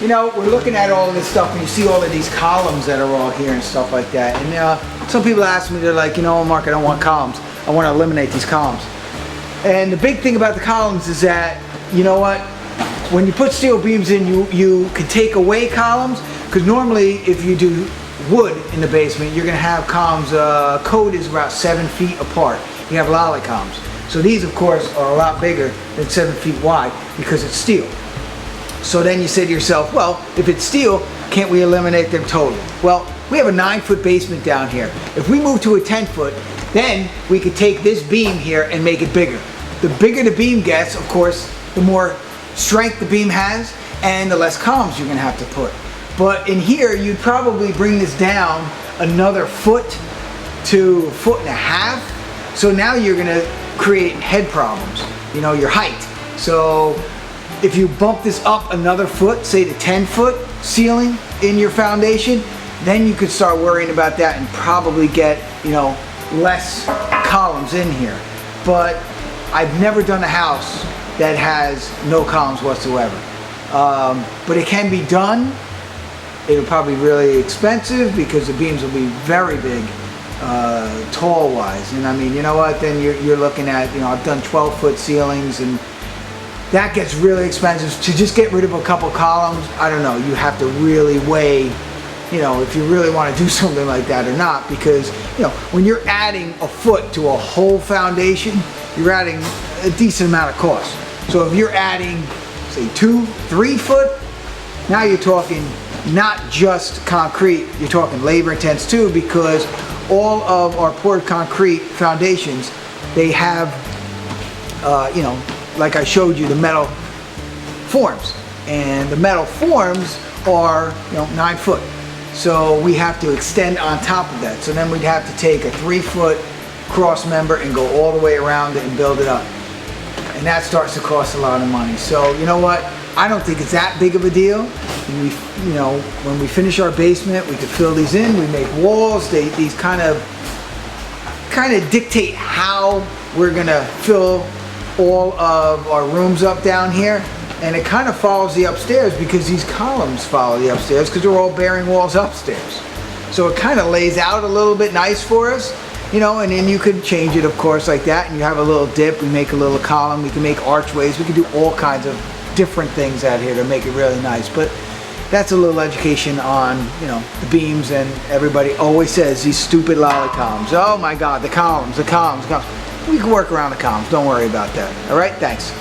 you know, we're looking at all this stuff and you see all of these columns that are all here and stuff like that. And some people ask me, they're like, you know, Mark, I don't want columns. I want to eliminate these columns. And the big thing about the columns is that, you know what, when you put steel beams in, you can take away columns, because normally if you do wood in the basement, you're going to have columns, code is about 7 feet apart. You have lolly columns. So these, of course, are a lot bigger than 7 feet wide because it's steel. So then you say to yourself, well, if it's steel, can't we eliminate them totally? Well, we have a 9-foot basement down here. If we move to a 10-foot, then we could take this beam here and make it bigger. The bigger the beam gets, of course, the more strength the beam has and the less columns you're going to have to put. But in here, you'd probably bring this down another foot to 1.5 feet. So now you're going to create head problems, you know, your height. So if you bump this up another foot, say the 10-foot ceiling in your foundation, then you could start worrying about that and probably get, you know, less columns in here. But I've never done a house that has no columns whatsoever. But it can be done. It'll probably be really expensive because the beams will be very big, tall wise. And I mean, you know what, then you're looking at, you know, I've done 12-foot ceilings, and that gets really expensive. To just get rid of a couple columns, I don't know, you have to really weigh, you know, if you really want to do something like that or not, because, you know, when you're adding a foot to a whole foundation, you're adding a decent amount of cost. So if you're adding, say, 2-3 foot, now you're talking not just concrete, you're talking labor intense too, because all of our poured concrete foundations, they have, you know, like I showed you, the metal forms, and the metal forms are, you know, 9 foot. So we have to extend on top of that. So then we'd have to take a 3-foot cross member and go all the way around it and build it up. And that starts to cost a lot of money. So you know what? I don't think it's that big of a deal. We, you know, when we finish our basement, we could fill these in. We make walls. These kind of dictate how we're gonna fill all of our rooms up down here. And it kind of follows the upstairs because these columns follow the upstairs because they're all bearing walls upstairs. So it kind of lays out a little bit nice for us, you know, and then you could change it, of course, like that. And you have a little dip, we make a little column, we can make archways, we can do all kinds of different things out here to make it really nice. But that's a little education on, you know, the beams. And everybody always says these stupid lolly columns. Oh my God, the columns, the columns, the columns. We can work around the columns, don't worry about that. All right, thanks.